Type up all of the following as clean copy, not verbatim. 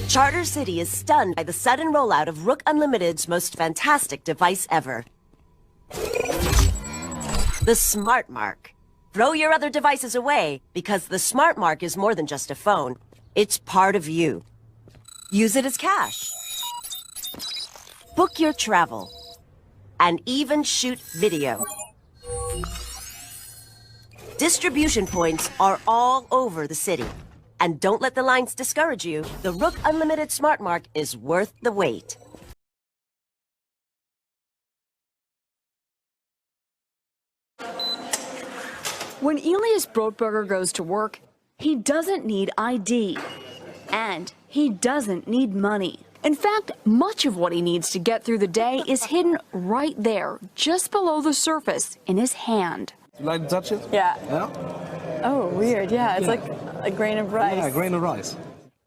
Charter City is stunned by the sudden rollout of Rook Unlimited's most fantastic device ever. The Smart Mark. Throw your other devices away, because the Smart Mark is more than just a phone. It's part of you. Use it as cash. Book your travel. And even shoot video. Distribution points are all over the city. And don't let the lines discourage you. The Rook Unlimited Smart Mark is worth the wait. When Elias Brotberger goes to work, he doesn't need ID. And he doesn't need money. In fact, much of what he needs to get through the day is hidden right there, just below the surface, in his hand. You like to touch it? Yeah. Yeah? Oh, weird. Yeah, it's like a grain of rice. Yeah, a grain of rice.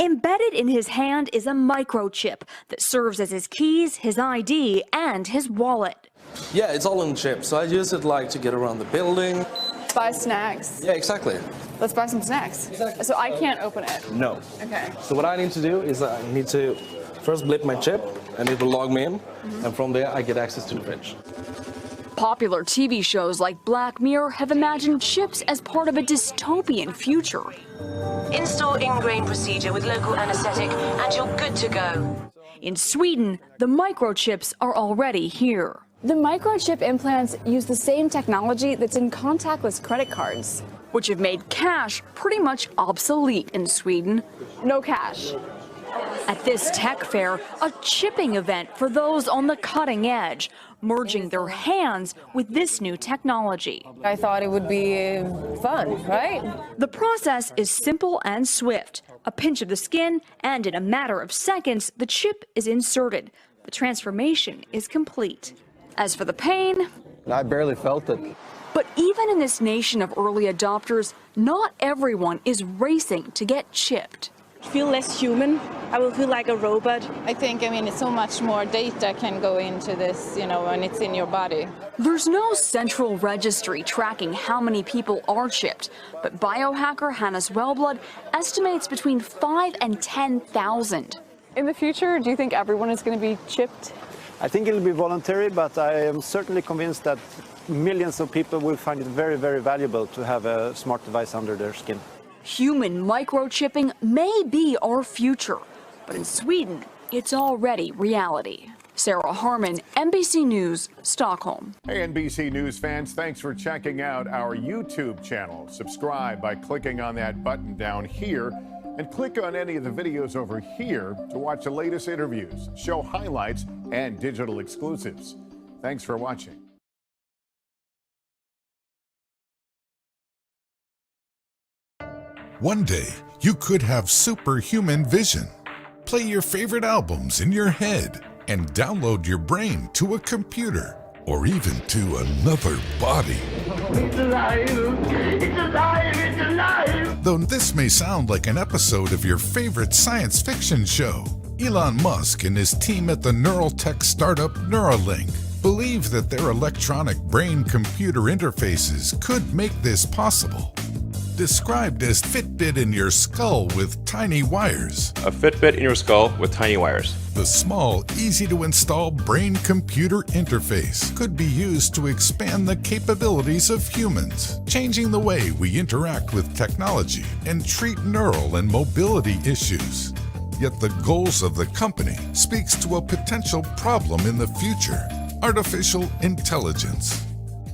Embedded in his hand is a microchip that serves as his keys, his ID, and his wallet. Yeah, it's all in chip, so I use it like to get around the building. Buy snacks. Yeah, exactly. Let's buy some snacks. Exactly. So I can't open it. No. Okay. So what I need to do is I need to first blip my chip, and it will log me in, and from there I get access to the fridge. Popular TV shows like Black Mirror have imagined chips as part of a dystopian future. Install ingrain procedure with local anesthetic, and you're good to go. In Sweden, the microchips are already here. The microchip implants use the same technology that's in contactless credit cards. Which have made cash pretty much obsolete in Sweden. No cash. At this tech fair, a chipping event for those on the cutting edge, merging their hands with this new technology. I thought it would be fun, right? The process is simple and swift. A pinch of the skin, and in a matter of seconds, the chip is inserted. The transformation is complete. As for the pain, I barely felt it. but even in this nation of early adopters, not everyone is racing to get chipped. Feel less human. I will feel like a robot. I mean, so much more data can go into this, when it's in your body. There's no central registry tracking how many people are chipped, but biohacker Hannes Wellblood estimates between 5 and 10,000. In the future, do you think everyone is going to be chipped? I think it'll be voluntary, but I am certainly convinced that millions of people will find it very, very valuable to have a smart device under their skin. Human microchipping may be our future, but in Sweden, it's already reality. Sarah Harmon, NBC News, Stockholm. Hey, NBC News fans, thanks for checking out our YouTube channel. Subscribe by clicking on that button down here and click on any of the videos over here to watch the latest interviews, show highlights, and digital exclusives. Thanks for watching. One day, you could have superhuman vision. Play your favorite albums in your head and download your brain to a computer or even to another body. It's alive! It's alive! It's alive! Though this may sound like an episode of your favorite science fiction show, Elon Musk and his team at the neural tech startup Neuralink believe that their electronic brain-computer interfaces could make this possible. Described as Fitbit in your skull with tiny wires. A Fitbit in your skull with tiny wires. The small, easy-to-install brain-computer interface could be used to expand the capabilities of humans, changing the way we interact with technology and treat neural and mobility issues. Yet the goals of the company speaks to a potential problem in the future: artificial intelligence.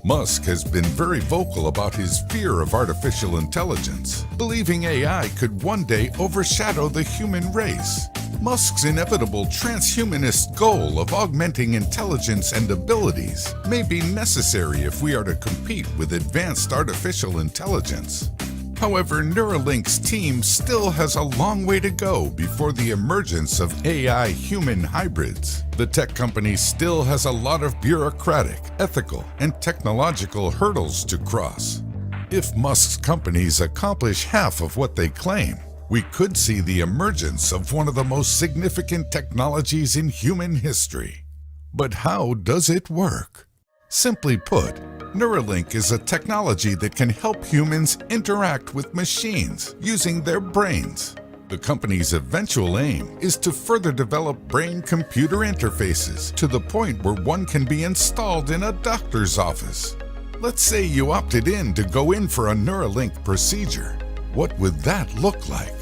Musk has been very vocal about his fear of artificial intelligence, believing AI could one day overshadow the human race. Musk's inevitable transhumanist goal of augmenting intelligence and abilities may be necessary if we are to compete with advanced artificial intelligence. However, Neuralink's team still has a long way to go before the emergence of AI-human hybrids. The tech company still has a lot of bureaucratic, ethical, and technological hurdles to cross. If Musk's companies accomplish half of what they claim, we could see the emergence of one of the most significant technologies in human history. But how does it work? Simply put, Neuralink is a technology that can help humans interact with machines using their brains. The company's eventual aim is to further develop brain-computer interfaces to the point where one can be installed in a doctor's office. Let's say you opted in to go in for a Neuralink procedure. What would that look like?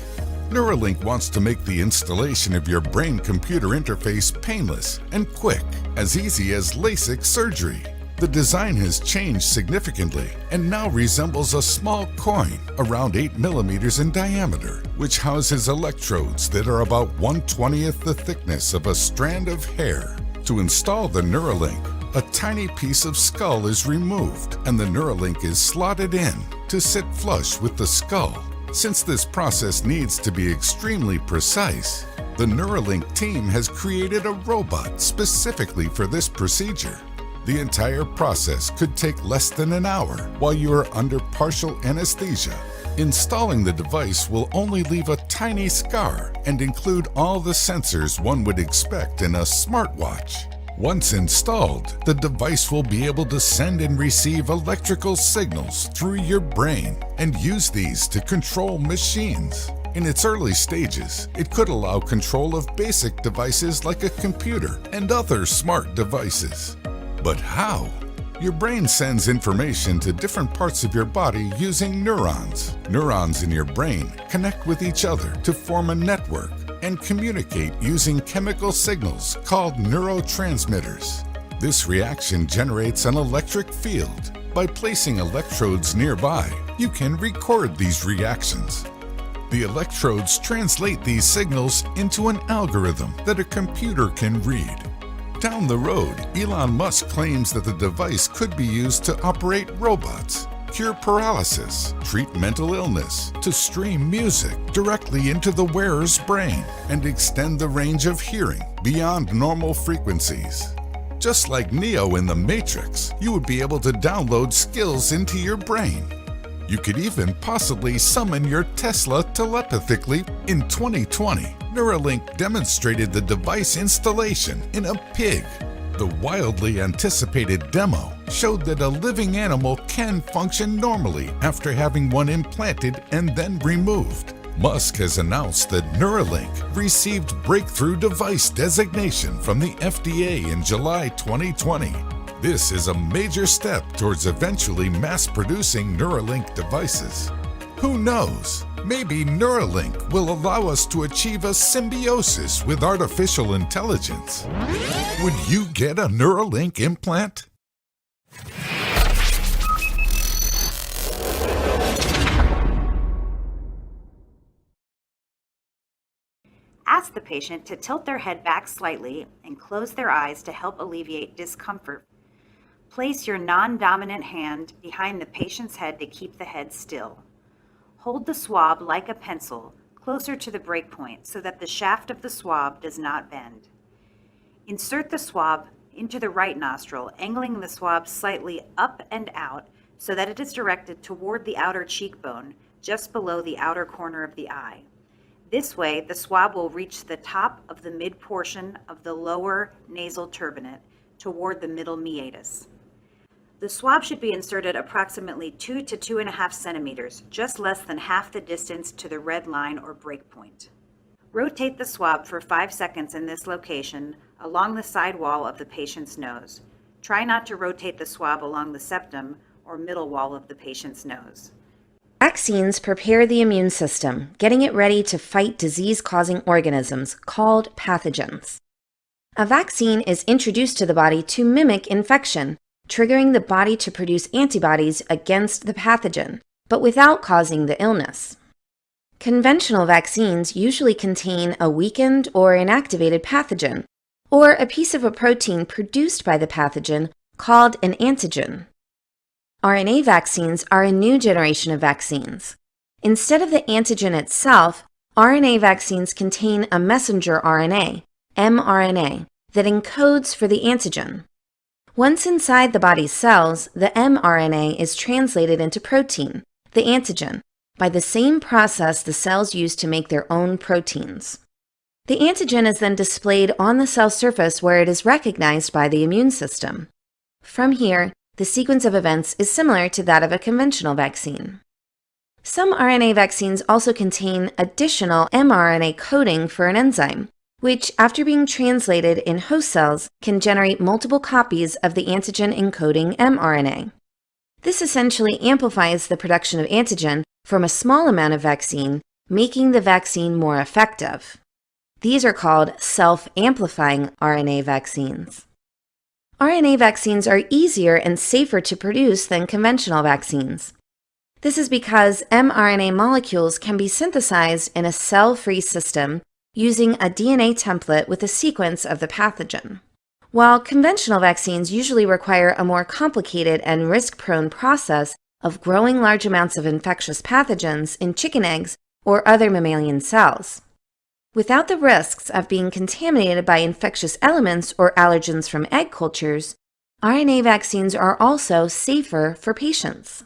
Neuralink wants to make the installation of your brain-computer interface painless and quick, as easy as LASIK surgery. The design has changed significantly and now resembles a small coin around 8 millimeters in diameter, which houses electrodes that are about 1/20th the thickness of a strand of hair. To install the Neuralink, a tiny piece of skull is removed and the Neuralink is slotted in to sit flush with the skull. Since this process needs to be extremely precise, the Neuralink team has created a robot specifically for this procedure. The entire process could take less than an hour while you are under partial anesthesia. Installing the device will only leave a tiny scar and include all the sensors one would expect in a smartwatch. Once installed, the device will be able to send and receive electrical signals through your brain and use these to control machines. In its early stages, it could allow control of basic devices like a computer and other smart devices. But how? Your brain sends information to different parts of your body using neurons. Neurons in your brain connect with each other to form a network and communicate using chemical signals called neurotransmitters. This reaction generates an electric field. By placing electrodes nearby, you can record these reactions. The electrodes translate these signals into an algorithm that a computer can read. Down the road, Elon Musk claims that the device could be used to operate robots, cure paralysis, treat mental illness, to stream music directly into the wearer's brain, and extend the range of hearing beyond normal frequencies. Just like Neo in The Matrix, you would be able to download skills into your brain. You could even possibly summon your Tesla telepathically. In 2020, Neuralink demonstrated the device installation in a pig. The wildly anticipated demo showed that a living animal can function normally after having one implanted and then removed. Musk has announced that Neuralink received breakthrough device designation from the FDA in July 2020. This is a major step towards eventually mass-producing Neuralink devices. Who knows? Maybe Neuralink will allow us to achieve a symbiosis with artificial intelligence. Would you get a Neuralink implant? Ask the patient to tilt their head back slightly and close their eyes to help alleviate discomfort. Place your non-dominant hand behind the patient's head to keep the head still. Hold the swab like a pencil closer to the break point so that the shaft of the swab does not bend. Insert the swab into the right nostril, angling the swab slightly up and out so that it is directed toward the outer cheekbone, just below the outer corner of the eye. This way, the swab will reach the top of the mid portion of the lower nasal turbinate toward the middle meatus. The swab should be inserted approximately 2 to 2.5 centimeters, just less than half the distance to the red line or break point. Rotate the swab for 5 seconds in this location along the side wall of the patient's nose. Try not to rotate the swab along the septum or middle wall of the patient's nose. Vaccines prepare the immune system, getting it ready to fight disease-causing organisms called pathogens. A vaccine is introduced to the body to mimic infection, triggering the body to produce antibodies against the pathogen, but without causing the illness. Conventional vaccines usually contain a weakened or inactivated pathogen, or a piece of a protein produced by the pathogen called an antigen. RNA vaccines are a new generation of vaccines. Instead of the antigen itself, RNA vaccines contain a messenger RNA, mRNA, that encodes for the antigen. Once inside the body's cells, the mRNA is translated into protein, the antigen, by the same process the cells use to make their own proteins. The antigen is then displayed on the cell surface where it is recognized by the immune system. From here, the sequence of events is similar to that of a conventional vaccine. Some RNA vaccines also contain additional mRNA coding for an enzyme, which, after being translated in host cells, can generate multiple copies of the antigen encoding mRNA. This essentially amplifies the production of antigen from a small amount of vaccine, making the vaccine more effective. These are called self-amplifying RNA vaccines. RNA vaccines are easier and safer to produce than conventional vaccines. This is because mRNA molecules can be synthesized in a cell-free system using a DNA template with a sequence of the pathogen. While conventional vaccines usually require a more complicated and risk-prone process of growing large amounts of infectious pathogens in chicken eggs or other mammalian cells. Without the risks of being contaminated by infectious elements or allergens from egg cultures, RNA vaccines are also safer for patients.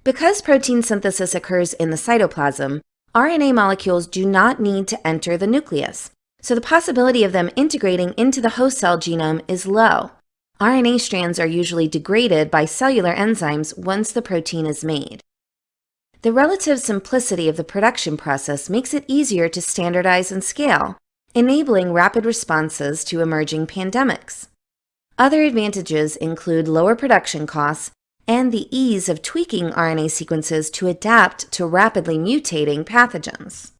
Because protein synthesis occurs in the cytoplasm, RNA molecules do not need to enter the nucleus, so the possibility of them integrating into the host cell genome is low. RNA strands are usually degraded by cellular enzymes once the protein is made. The relative simplicity of the production process makes it easier to standardize and scale, enabling rapid responses to emerging pandemics. Other advantages include lower production costs and the ease of tweaking RNA sequences to adapt to rapidly mutating pathogens.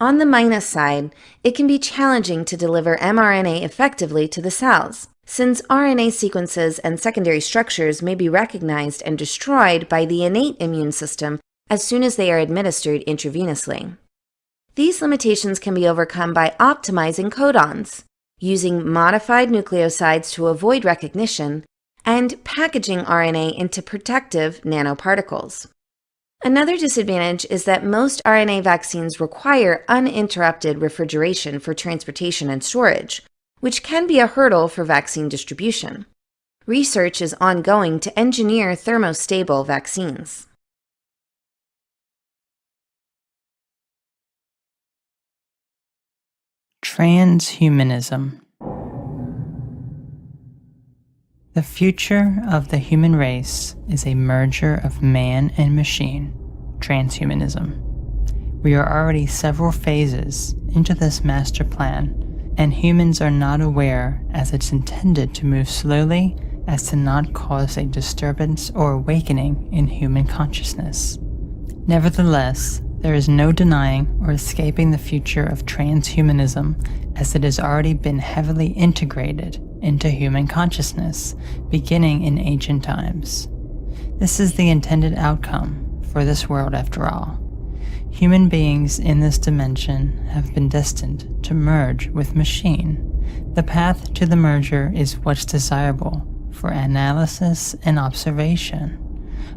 On the minus side, it can be challenging to deliver mRNA effectively to the cells, since RNA sequences and secondary structures may be recognized and destroyed by the innate immune system as soon as they are administered intravenously. These limitations can be overcome by optimizing codons, using modified nucleosides to avoid recognition, and packaging RNA into protective nanoparticles. Another disadvantage is that most RNA vaccines require uninterrupted refrigeration for transportation and storage, which can be a hurdle for vaccine distribution. Research is ongoing to engineer thermostable vaccines. Transhumanism. The future of the human race is a merger of man and machine, transhumanism. We are already several phases into this master plan, and humans are not aware as it's intended to move slowly as to not cause a disturbance or awakening in human consciousness. Nevertheless, there is no denying or escaping the future of transhumanism, as it has already been heavily integrated into human consciousness, beginning in ancient times. This is the intended outcome for this world after all. Human beings in this dimension have been destined to merge with machine. The path to the merger is what's desirable for analysis and observation.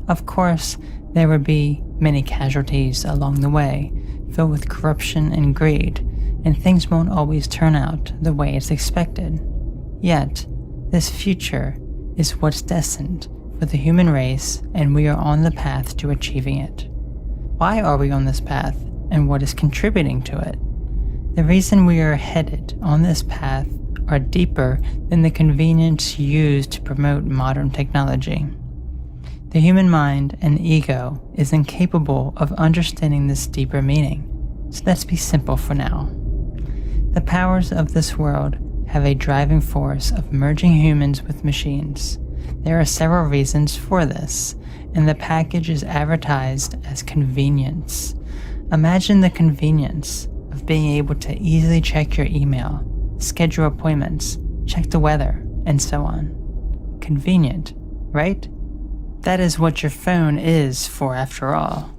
Of course, there would be many casualties along the way, filled with corruption and greed, and things won't always turn out the way it's expected. Yet, this future is what's destined for the human race, and we are on the path to achieving it. Why are we on this path, and what is contributing to it? The reason we are headed on this path are deeper than the convenience used to promote modern technology. The human mind and ego is incapable of understanding this deeper meaning, so let's be simple for now. The powers of this world have a driving force of merging humans with machines. There are several reasons for this, and the package is advertised as convenience. Imagine the convenience of being able to easily check your email, schedule appointments, check the weather, and so on. Convenient, right? That is what your phone is for after all.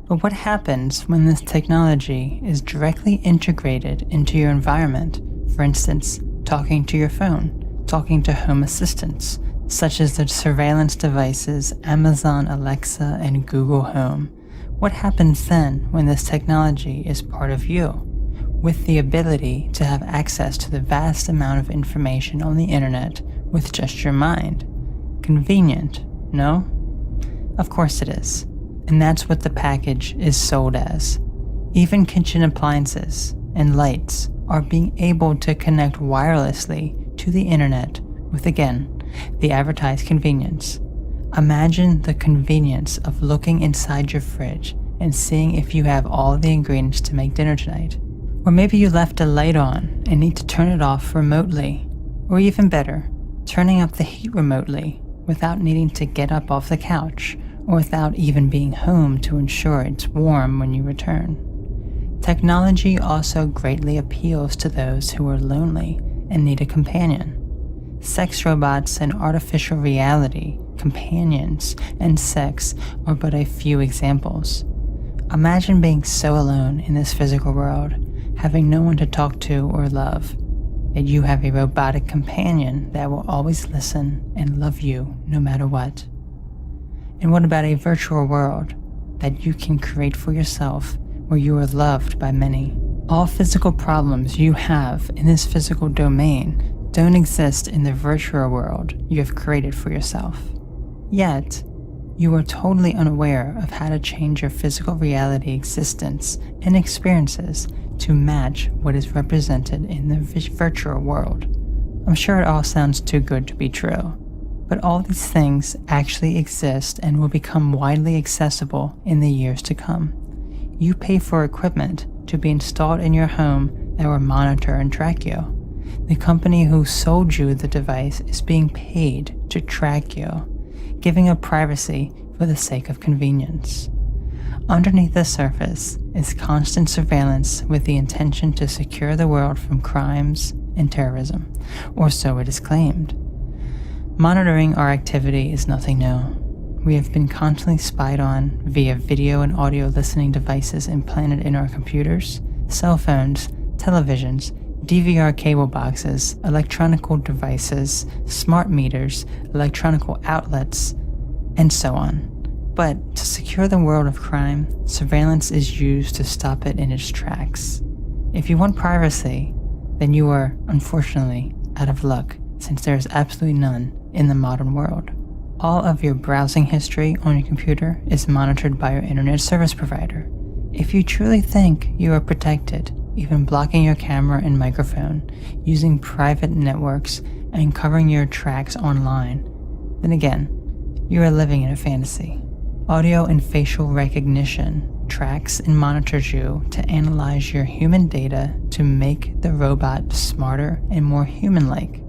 But what happens when this technology is directly integrated into your environment? For instance, talking to your phone, talking to home assistants, such as the surveillance devices Amazon Alexa and Google Home. What happens then when this technology is part of you, with the ability to have access to the vast amount of information on the internet with just your mind? Convenient, no? Of course it is, and that's what the package is sold as. Even kitchen appliances and lights are being able to connect wirelessly to the internet with, again, the advertised convenience. Imagine the convenience of looking inside your fridge and seeing if you have all the ingredients to make dinner tonight. Or maybe you left a light on and need to turn it off remotely. Or even better, turning up the heat remotely without needing to get up off the couch or without even being home to ensure it's warm when you return. Technology also greatly appeals to those who are lonely and need a companion. Sex robots and artificial reality, companions, and sex are but a few examples. Imagine being so alone in this physical world, having no one to talk to or love, yet you have a robotic companion that will always listen and love you no matter what. And what about a virtual world that you can create for yourself where you are loved by many? All physical problems you have in this physical domain don't exist in the virtual world you have created for yourself. Yet, you are totally unaware of how to change your physical reality existence and experiences to match what is represented in the virtual world. I'm sure it all sounds too good to be true, but all these things actually exist and will become widely accessible in the years to come. You pay for equipment to be installed in your home that will monitor and track you. The company who sold you the device is being paid to track you, giving up privacy for the sake of convenience. Underneath the surface is constant surveillance with the intention to secure the world from crimes and terrorism, or so it is claimed. Monitoring our activity is nothing new. We have been constantly spied on via video and audio listening devices implanted in our computers, cell phones, televisions, DVR cable boxes, electronic devices, smart meters, electronic outlets, and so on. But to secure the world of crime, surveillance is used to stop it in its tracks. If you want privacy, then you are, unfortunately, out of luck, since there is absolutely none in the modern world. All of your browsing history on your computer is monitored by your internet service provider. If you truly think you are protected, even blocking your camera and microphone, using private networks, and covering your tracks online, then again, you are living in a fantasy. Audio and facial recognition tracks and monitors you to analyze your human data to make the robot smarter and more human-like.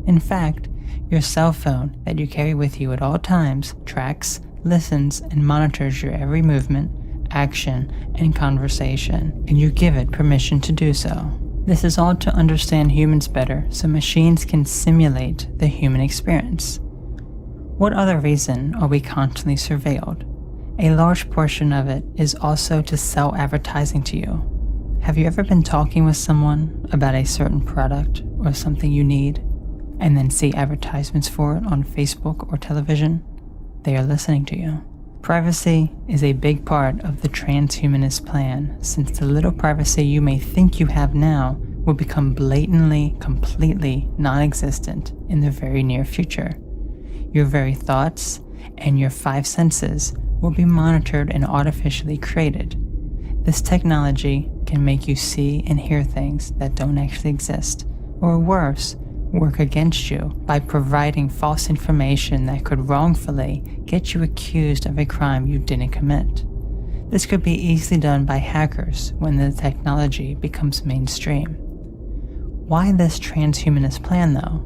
In fact, your cell phone that you carry with you at all times tracks, listens, and monitors your every movement, action, and conversation, and you give it permission to do so. This is all to understand humans better so machines can simulate the human experience. What other reason are we constantly surveilled? A large portion of it is also to sell advertising to you. Have you ever been talking with someone about a certain product or something you need, and then see advertisements for it on Facebook or television? They are listening to you. Privacy is a big part of the transhumanist plan, since the little privacy you may think you have now will become blatantly, completely non-existent in the very near future. Your very thoughts and your 5 senses will be monitored and artificially created. This technology can make you see and hear things that don't actually exist, or worse, work against you by providing false information that could wrongfully get you accused of a crime you didn't commit. This could be easily done by hackers when the technology becomes mainstream. Why this transhumanist plan, though?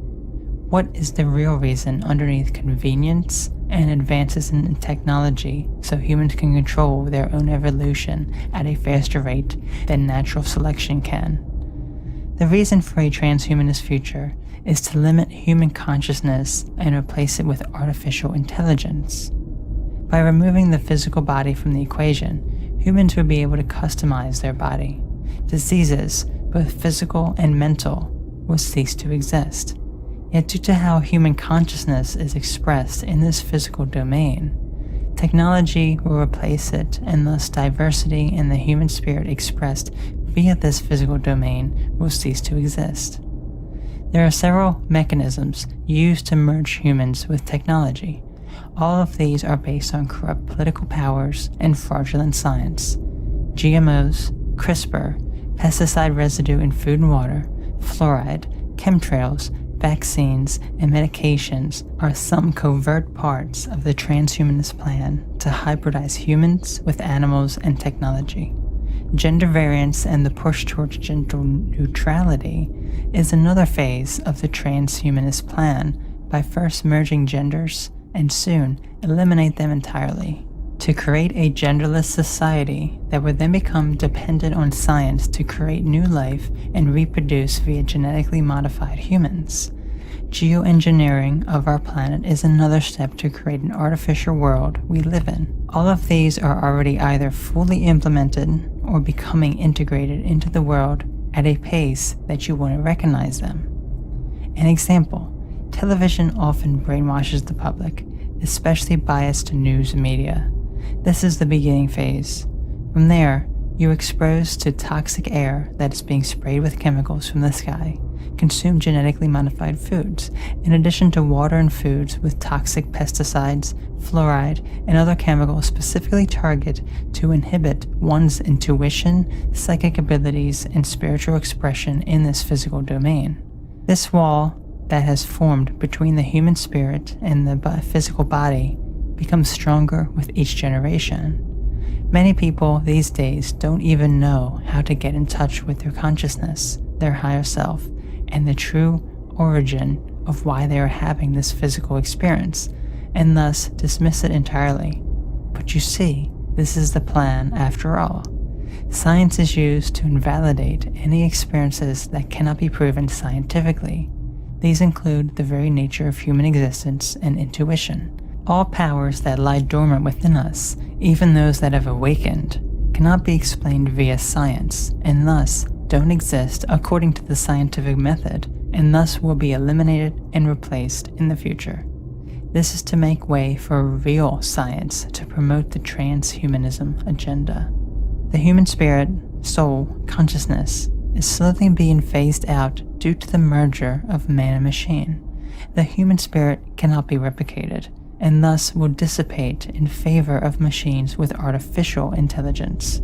What is the real reason underneath convenience and advances in technology so humans can control their own evolution at a faster rate than natural selection can? The reason for a transhumanist future is to limit human consciousness and replace it with artificial intelligence. By removing the physical body from the equation, humans would be able to customize their body. Diseases, both physical and mental, will cease to exist. Yet due to how human consciousness is expressed in this physical domain, technology will replace it, and thus diversity in the human spirit expressed via this physical domain will cease to exist. There are several mechanisms used to merge humans with technology. All of these are based on corrupt political powers and fraudulent science. GMOs, CRISPR, pesticide residue in food and water, fluoride, chemtrails, vaccines, and medications are some covert parts of the transhumanist plan to hybridize humans with animals and technology. Gender variance and the push towards gender neutrality is another phase of the transhumanist plan by first merging genders and soon eliminate them entirely, to create a genderless society that would then become dependent on science to create new life and reproduce via genetically modified humans. Geoengineering of our planet is another step to create an artificial world we live in. All of these are already either fully implemented or becoming integrated into the world at a pace that you wouldn't recognize them. An example, television often brainwashes the public, especially biased to news media. This is the beginning phase. From there, you're exposed to toxic air that is being sprayed with chemicals from the sky, consume genetically modified foods, in addition to water and foods with toxic pesticides, fluoride, and other chemicals specifically targeted to inhibit one's intuition, psychic abilities, and spiritual expression in this physical domain. This wall that has formed between the human spirit and the physical body becomes stronger with each generation. Many people these days don't even know how to get in touch with their consciousness, their higher self, and the true origin of why they are having this physical experience, and thus dismiss it entirely. But you see, this is the plan after all. Science is used to invalidate any experiences that cannot be proven scientifically. These include the very nature of human existence and intuition. All powers that lie dormant within us, even those that have awakened, cannot be explained via science, and thus don't exist according to the scientific method, and thus will be eliminated and replaced in the future. This is to make way for real science to promote the transhumanism agenda. The human spirit, soul, consciousness is slowly being phased out due to the merger of man and machine. The human spirit cannot be replicated, and thus will dissipate in favor of machines with artificial intelligence.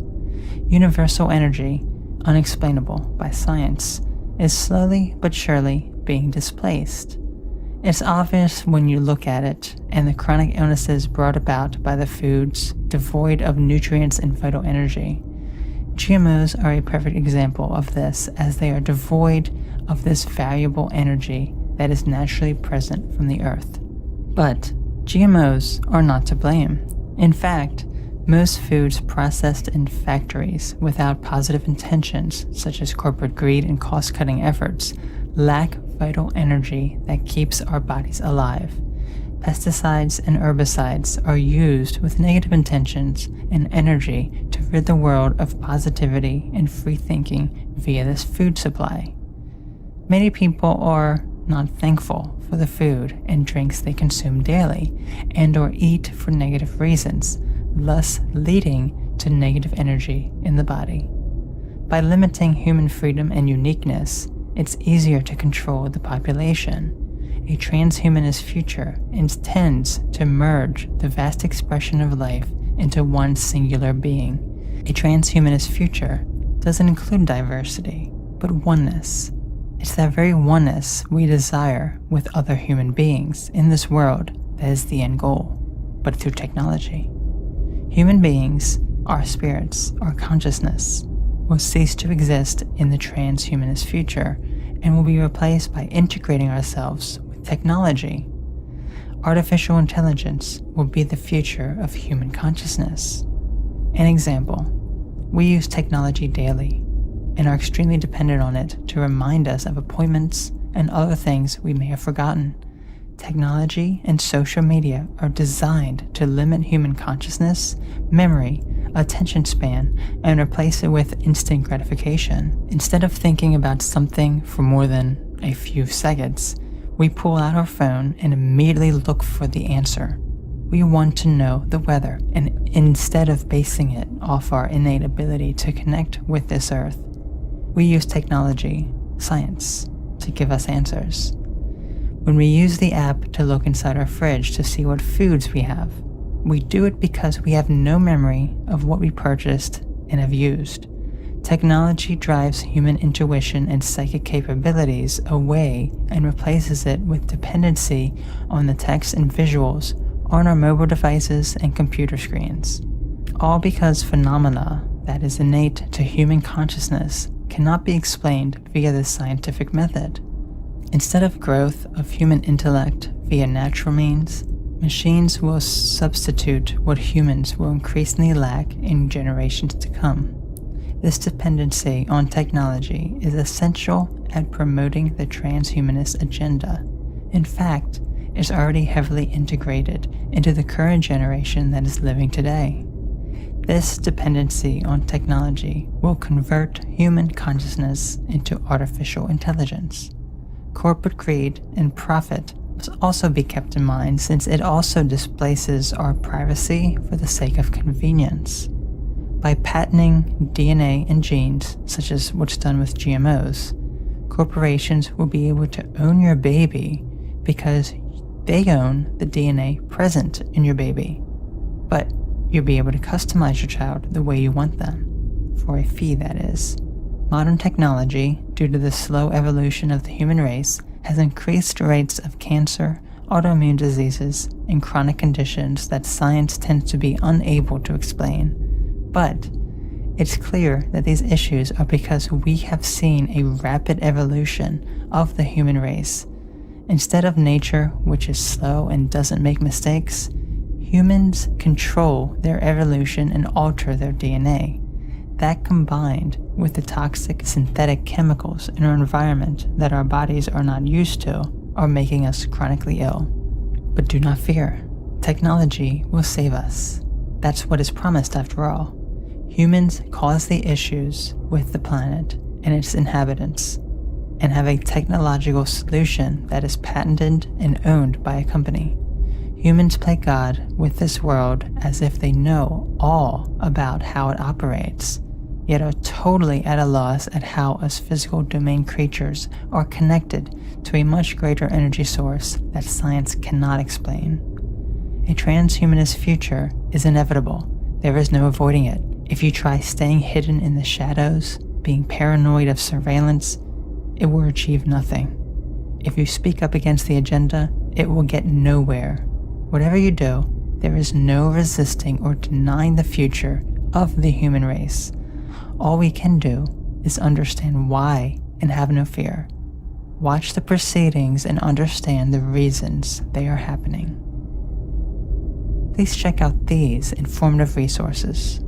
Universal energy, unexplainable by science, is slowly but surely being displaced. It's obvious when you look at it, and the chronic illnesses brought about by the foods devoid of nutrients and vital energy. GMOs are a perfect example of this, as they are devoid of this valuable energy that is naturally present from the earth. But GMOs are not to blame. In fact, most foods processed in factories without positive intentions, such as corporate greed and cost-cutting efforts, lack vital energy that keeps our bodies alive. Pesticides and herbicides are used with negative intentions and energy to rid the world of positivity and free thinking via this food supply. Many people are not thankful for the food and drinks they consume daily, and or eat for negative reasons, thus leading to negative energy in the body. By limiting human freedom and uniqueness, it's easier to control the population. A transhumanist future intends to merge the vast expression of life into one singular being. A transhumanist future doesn't include diversity, but oneness. It's that very oneness we desire with other human beings in this world that is the end goal, but through technology. Human beings, our spirits, our consciousness, will cease to exist in the transhumanist future and will be replaced by integrating ourselves with technology. Artificial intelligence will be the future of human consciousness. An example, we use technology daily and are extremely dependent on it to remind us of appointments and other things we may have forgotten. Technology and social media are designed to limit human consciousness, memory, attention span, and replace it with instant gratification. Instead of thinking about something for more than a few seconds, we pull out our phone and immediately look for the answer. We want to know the weather, and instead of basing it off our innate ability to connect with this earth, we use technology, science, to give us answers. When we use the app to look inside our fridge to see what foods we have, we do it because we have no memory of what we purchased and have used. Technology drives human intuition and psychic capabilities away and replaces it with dependency on the text and visuals on our mobile devices and computer screens. All because phenomena that is innate to human consciousness cannot be explained via the scientific method. Instead of growth of human intellect via natural means, machines will substitute what humans will increasingly lack in generations to come. This dependency on technology is essential at promoting the transhumanist agenda. In fact, it's already heavily integrated into the current generation that is living today. This dependency on technology will convert human consciousness into artificial intelligence. Corporate greed and profit must also be kept in mind, since it also displaces our privacy for the sake of convenience. By patenting DNA and genes, such as what's done with GMOs, corporations will be able to own your baby because they own the DNA present in your baby. But you'll be able to customize your child the way you want them, for a fee, that is. Modern technology, due to the slow evolution of the human race, has increased rates of cancer, autoimmune diseases, and chronic conditions that science tends to be unable to explain. But it's clear that these issues are because we have seen a rapid evolution of the human race. Instead of nature, which is slow and doesn't make mistakes, humans control their evolution and alter their DNA. That, combined with the toxic synthetic chemicals in our environment that our bodies are not used to, are making us chronically ill. But do not fear. Technology will save us. That's what is promised after all. Humans cause the issues with the planet and its inhabitants, and have a technological solution that is patented and owned by a company. Humans play God with this world as if they know all about how it operates, yet are totally at a loss at how us physical domain creatures are connected to a much greater energy source that science cannot explain. A transhumanist future is inevitable. There is no avoiding it. If you try staying hidden in the shadows, being paranoid of surveillance, it will achieve nothing. If you speak up against the agenda, it will get nowhere. Whatever you do, there is no resisting or denying the future of the human race. All we can do is understand why and have no fear. Watch the proceedings and understand the reasons they are happening. Please check out these informative resources.